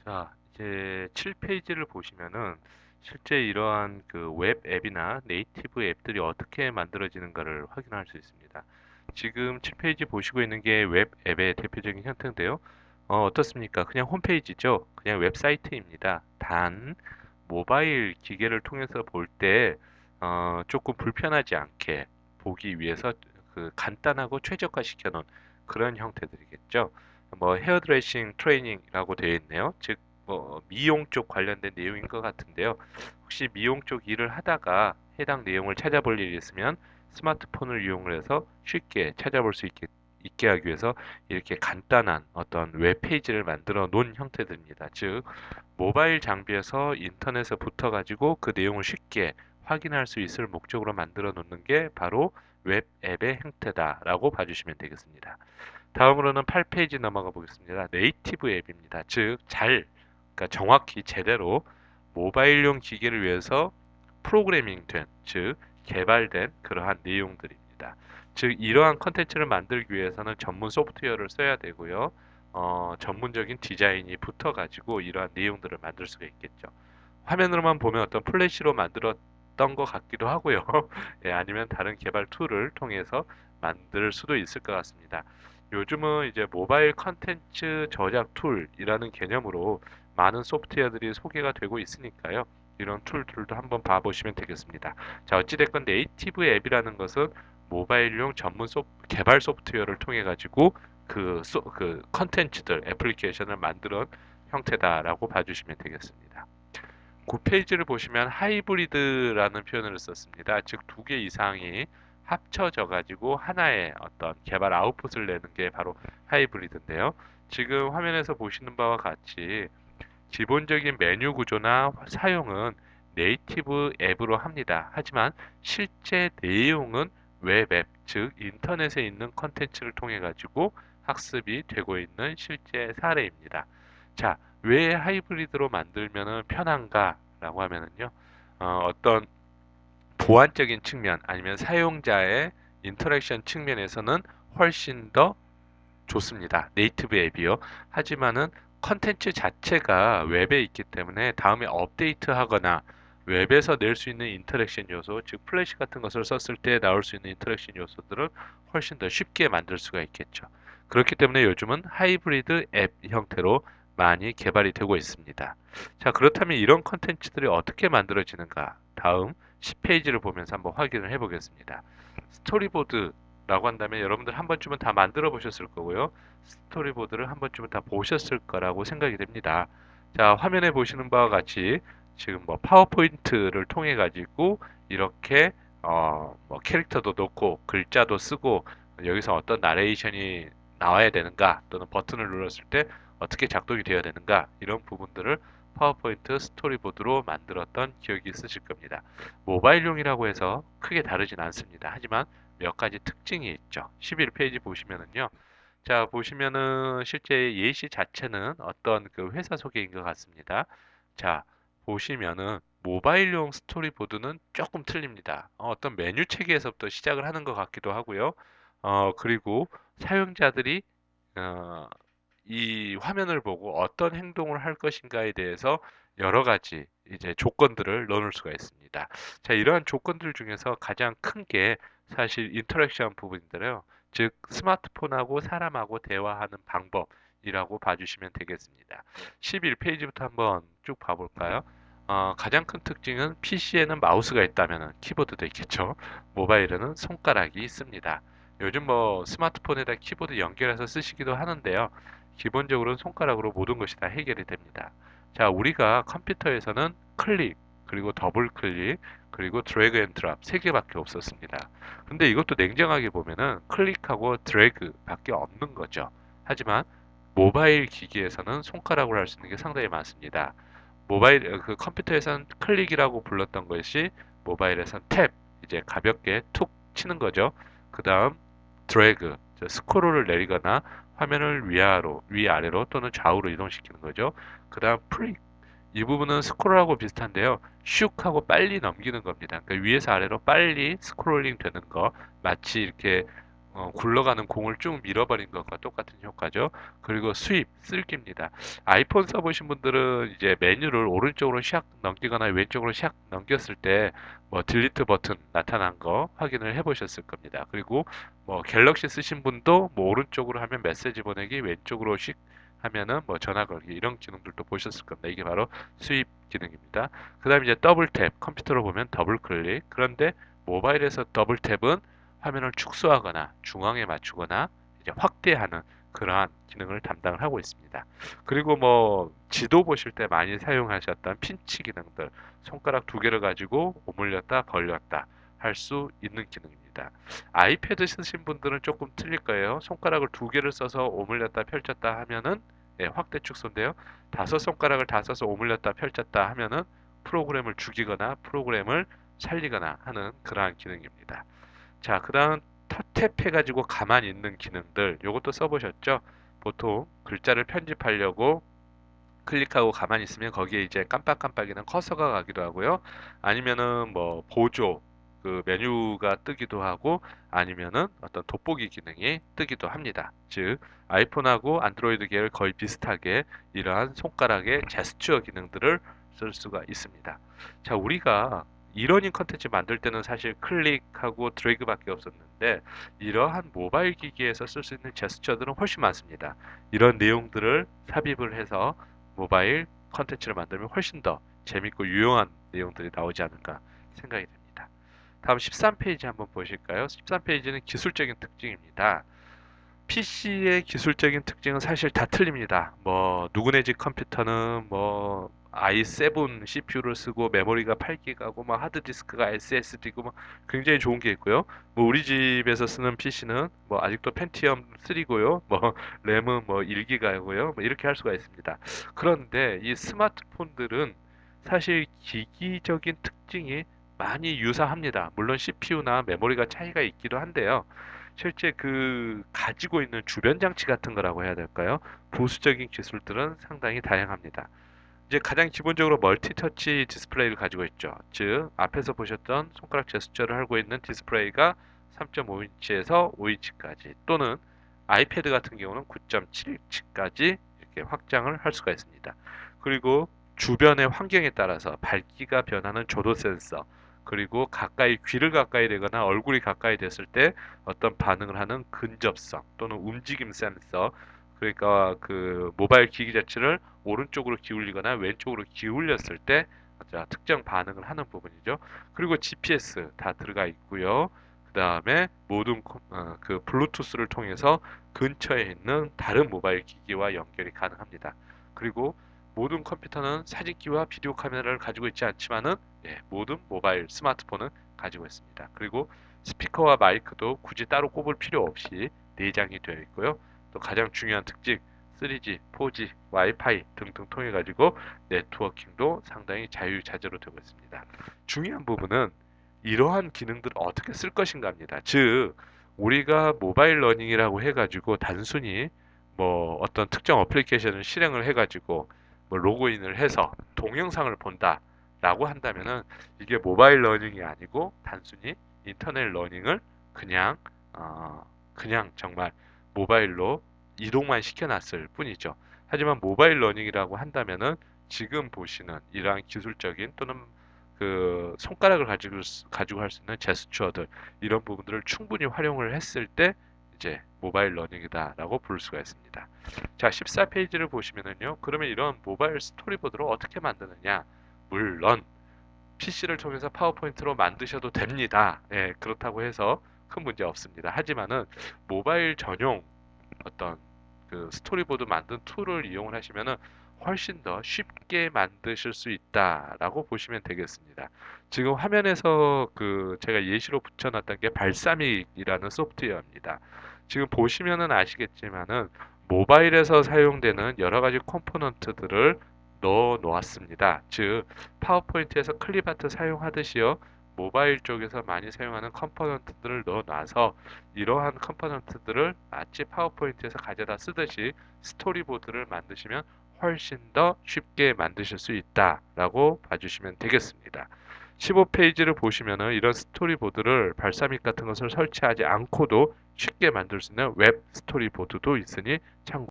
자, 이제 7페이지를 보시면은 실제 이러한 그 웹 앱이나 네이티브 앱들이 어떻게 만들어지는가를 확인할 수 있습니다. 지금 7페이지 보시고 있는 게 웹 앱의 대표적인 형태인데요. 어떻습니까? 그냥 홈페이지죠. 그냥 웹사이트입니다. 단, 모바일 기계를 통해서 볼 때, 조금 불편하지 않게 보기 위해서 그 간단하고 최적화시켜 놓은 그런 형태들이겠죠. 뭐 헤어드레싱 트레이닝이라고 되어 있네요. 즉, 뭐 미용 쪽 관련된 내용인 것 같은데요. 혹시 미용 쪽 일을 하다가 해당 내용을 찾아볼 일이 있으면 스마트폰을 이용을 해서 쉽게 찾아볼 수 있게 하기 위해서 이렇게 간단한 어떤 웹페이지를 만들어 놓은 형태들입니다. 즉, 모바일 장비에서 인터넷에 붙어 가지고 그 내용을 쉽게 확인할 수 있을 목적으로 만들어 놓는 게 바로 웹 앱의 형태다라고 봐주시면 되겠습니다. 다음으로는 8페이지 넘어가 보겠습니다. 네이티브 앱입니다. 즉, 그러니까 정확히 제대로 모바일용 기계를 위해서 프로그래밍된, 즉, 개발된 그러한 내용들입니다. 즉, 이러한 컨텐츠를 만들기 위해서는 전문 소프트웨어를 써야 되고요. 전문적인 디자인이 붙어가지고 이러한 내용들을 만들 수가 있겠죠. 화면으로만 보면 어떤 플래시로 만들었던 것 같기도 하고요. 예, 아니면 다른 개발 툴을 통해서 만들 수도 있을 것 같습니다. 요즘은 이제 모바일 컨텐츠 저작 툴이라는 개념으로 많은 소프트웨어들이 소개가 되고 있으니까요. 이런 툴들도 한번 봐보시면 되겠습니다. 자, 어찌됐건 네이티브 앱이라는 것은 모바일용 전문 개발 소프트웨어를 통해 가지고 그 컨텐츠들, 애플리케이션을 만드는 형태다라고 봐주시면 되겠습니다. 9페이지를 보시면 하이브리드라는 표현을 썼습니다. 즉, 두 개 이상이 합쳐져 가지고 하나의 어떤 개발 아웃풋을 내는 게 바로 하이브리드인데요. 지금 화면에서 보시는 바와 같이 기본적인 메뉴 구조나 사용은 네이티브 앱으로 합니다. 하지만 실제 내용은 웹 앱, 즉 인터넷에 있는 컨텐츠를 통해 가지고 학습이 되고 있는 실제 사례입니다. 자, 왜 하이브리드로 만들면 편한가라고 하면은요, 어떤 보안적인 측면 아니면 사용자의 인터랙션 측면에서는 훨씬 더 좋습니다. 네이티브 앱이요. 하지만은 컨텐츠 자체가 웹에 있기 때문에 다음에 업데이트하거나 웹에서 낼 수 있는 인터랙션 요소, 즉 플래시 같은 것을 썼을 때 나올 수 있는 인터랙션 요소들은 훨씬 더 쉽게 만들 수가 있겠죠. 그렇기 때문에 요즘은 하이브리드 앱 형태로 많이 개발이 되고 있습니다. 자, 그렇다면 이런 컨텐츠들이 어떻게 만들어지는가? 다음 10페이지를 보면서 한번 확인을 해보겠습니다. 스토리보드라고 한다면 여러분들 한 번쯤은 다 만들어 보셨을 거고요. 스토리보드를 한 번쯤은 다 보셨을 거라고 생각이 됩니다. 자, 화면에 보시는 바와 같이 지금 뭐 파워포인트를 통해 가지고 이렇게 뭐 캐릭터도 넣고 글자도 쓰고 여기서 어떤 나레이션이 나와야 되는가 또는 버튼을 눌렀을 때 어떻게 작동이 되어야 되는가 이런 부분들을 파워포인트 스토리보드로 만들었던 기억이 있으실 겁니다. 모바일용이라고 해서 크게 다르진 않습니다. 하지만 몇 가지 특징이 있죠. 11페이지 보시면은요. 자, 보시면은 실제 예시 자체는 어떤 그 회사 소개인 것 같습니다. 자, 보시면은 모바일용 스토리보드는 조금 틀립니다. 어떤 메뉴 체계에서부터 시작을 하는 것 같기도 하고요. 그리고 사용자들이 어, 이 화면을 보고 어떤 행동을 할 것인가에 대해서 여러 가지 이제 조건들을 넣을 수가 있습니다. 자, 이러한 조건들 중에서 가장 큰 게 사실 인터랙션 부분인데요. 즉, 스마트폰하고 사람하고 대화하는 방법이라고 봐주시면 되겠습니다. 11페이지부터 한번 쭉 봐볼까요? 가장 큰 특징은 PC에는 마우스가 있다면 키보드도 있겠죠. 모바일에는 손가락이 있습니다. 요즘 뭐 스마트폰에다 키보드 연결해서 쓰시기도 하는데요. 기본적으로는 손가락으로 모든 것이 다 해결이 됩니다. 자, 우리가 컴퓨터에서는 클릭, 그리고 더블 클릭, 그리고 드래그 앤 드랍 세 개밖에 없었습니다. 근데 이것도 냉정하게 보면은 클릭하고 드래그밖에 없는 거죠. 하지만 모바일 기기에서는 손가락으로 할 수 있는 게 상당히 많습니다. 그 컴퓨터에서는 클릭이라고 불렀던 것이 모바일에서는 탭, 이제 가볍게 툭 치는 거죠. 그 다음 드래그, 스크롤을 내리거나 화면을 위아래로 또는 좌우로 이동시키는 거죠. 그 다음 프릭, 이 부분은 스크롤하고 비슷한데요. 슉 하고 빨리 넘기는 겁니다. 그러니까 위에서 아래로 빨리 스크롤링 되는 거, 마치 이렇게 굴러가는 공을 쭉 밀어버린 것과 똑같은 효과죠. 그리고 수입, 쓸기입니다. 아이폰 써보신 분들은 이제 메뉴를 오른쪽으로 샥 넘기거나 왼쪽으로 샥 넘겼을 때 뭐 딜리트 버튼 나타난 거 확인을 해보셨을 겁니다. 그리고 뭐 갤럭시 쓰신 분도 뭐 오른쪽으로 하면 메시지 보내기, 왼쪽으로 씩 하면은 뭐 전화 걸기 이런 기능들도 보셨을 겁니다. 이게 바로 수입 기능입니다. 그 다음에 이제 더블 탭, 컴퓨터로 보면 더블 클릭. 그런데 모바일에서 더블 탭은 화면을 축소하거나 중앙에 맞추거나 이제 확대하는 그러한 기능을 담당을 하고 있습니다. 그리고 뭐 지도 보실 때 많이 사용하셨던 핀치 기능들, 손가락 두 개를 가지고 오물렸다 벌렸다 할 수 있는 기능입니다. 아이패드 쓰신 분들은 조금 틀릴 거예요. 손가락을 두 개를 써서 오물렸다 펼쳤다 하면은 예, 확대 축소인데요. 다섯 손가락을 다 써서 오물렸다 펼쳤다 하면은 프로그램을 죽이거나 프로그램을 살리거나 하는 그러한 기능입니다. 자, 그 다음 탭해가지고 가만히 있는 기능들 요것도 써보셨죠? 보통 글자를 편집하려고 클릭하고 가만히 있으면 거기에 이제 깜빡깜빡이는 커서가 가기도 하고요. 아니면은 뭐 보조 그 메뉴가 뜨기도 하고 아니면은 어떤 돋보기 기능이 뜨기도 합니다. 즉 아이폰하고 안드로이드 계열 거의 비슷하게 이러한 손가락의 제스처 기능들을 쓸 수가 있습니다. 자, 우리가 이러닝 컨텐츠 만들 때는 사실 클릭하고 드래그밖에 없었는데 이러한 모바일 기기에서 쓸 수 있는 제스처들은 훨씬 많습니다. 이런 내용들을 삽입을 해서 모바일 컨텐츠를 만들면 훨씬 더 재밌고 유용한 내용들이 나오지 않을까 생각이 됩니다. 다음 13페이지 한번 보실까요? 13페이지는 기술적인 특징입니다. PC의 기술적인 특징은 사실 다 틀립니다. 뭐 누구네 집 컴퓨터는 뭐 i7 CPU를 쓰고 메모리가 8기가고 뭐 하드디스크가 SSD고 뭐 굉장히 좋은 게 있고요. 뭐 우리 집에서 쓰는 PC는 뭐 아직도 펜티엄 3고요. 뭐 램은 뭐 1기가고요. 뭐 이렇게 할 수가 있습니다. 그런데 이 스마트폰들은 사실 기기적인 특징이 많이 유사합니다. 물론 CPU나 메모리가 차이가 있기도 한데요. 실제 그 가지고 있는 주변 장치 같은 거라고 해야 될까요? 부수적인 기술들은 상당히 다양합니다. 이제 가장 기본적으로 멀티터치 디스플레이를 가지고 있죠. 즉 앞에서 보셨던 손가락 제스처를 하고 있는 디스플레이가 3.5인치에서 5인치까지 또는 아이패드 같은 경우는 9.7인치까지 이렇게 확장을 할 수가 있습니다. 그리고 주변의 환경에 따라서 밝기가 변하는 조도 센서 그리고 가까이 귀를 가까이 대거나 얼굴이 가까이 됐을 때 어떤 반응을 하는 근접성 또는 움직임 센서 그러니까 그 모바일 기기 자체를 오른쪽으로 기울이거나 왼쪽으로 기울였을 때 특정 반응을 하는 부분이죠. 그리고 GPS 다 들어가 있고요. 그 다음에 모든 그 블루투스를 통해서 근처에 있는 다른 모바일 기기와 연결이 가능합니다. 그리고 모든 컴퓨터는 사진기와 비디오 카메라를 가지고 있지 않지만은 예, 모든 모바일 스마트폰은 가지고 있습니다. 그리고 스피커와 마이크도 굳이 따로 꼽을 필요 없이 내장이 되어 있고요. 또 가장 중요한 특징 3G, 4G, 와이파이 등등 통해 가지고 네트워킹도 상당히 자유자재로 되고 있습니다. 중요한 부분은 이러한 기능들을 어떻게 쓸 것인가입니다. 즉 우리가 모바일 러닝이라고 해가지고 단순히 뭐 어떤 특정 어플리케이션을 실행을 해가지고 뭐 로그인을 해서 동영상을 본다라고 한다면은 이게 모바일 러닝이 아니고 단순히 인터넷 러닝을 그냥 그냥 정말 모바일로 이동만 시켜놨을 뿐이죠. 하지만 모바일 러닝이라고 한다면은 지금 보시는 이러한 기술적인 또는 그 손가락을 가지고 할 수 있는 제스처들 이런 부분들을 충분히 활용을 했을 때 이제 모바일 러닝이다라고 부를 수가 있습니다. 자, 14페이지를 보시면은요. 그러면 이런 모바일 스토리보드를 어떻게 만드느냐? 물론 PC를 통해서 파워포인트로 만드셔도 됩니다. 예, 그렇다고 해서 큰 문제 없습니다. 하지만은 모바일 전용 어떤 그 스토리보드 만든 툴을 이용을 하시면은 훨씬 더 쉽게 만드실 수 있다라고 보시면 되겠습니다. 지금 화면에서 그 제가 예시로 붙여놨던 게 발사믹이라는 소프트웨어입니다. 지금 보시면은 아시겠지만은 모바일에서 사용되는 여러 가지 컴포넌트들을 넣어 놓았습니다. 즉 파워포인트에서 클립아트 사용하듯이요. 모바일 쪽에서 많이 사용하는 컴포넌트들을 넣어 놔서 이러한 컴포넌트들을 마치 파워포인트에서 가져다 쓰듯이 스토리보드를 만드시면 훨씬 더 쉽게 만드실 수 있다라고 봐주시면 되겠습니다. 15페이지를 보시면은 이런 스토리보드를 발사믹 같은 것을 설치하지 않고도 쉽게 만들 수 있는 웹 스토리보드도 있으니 참고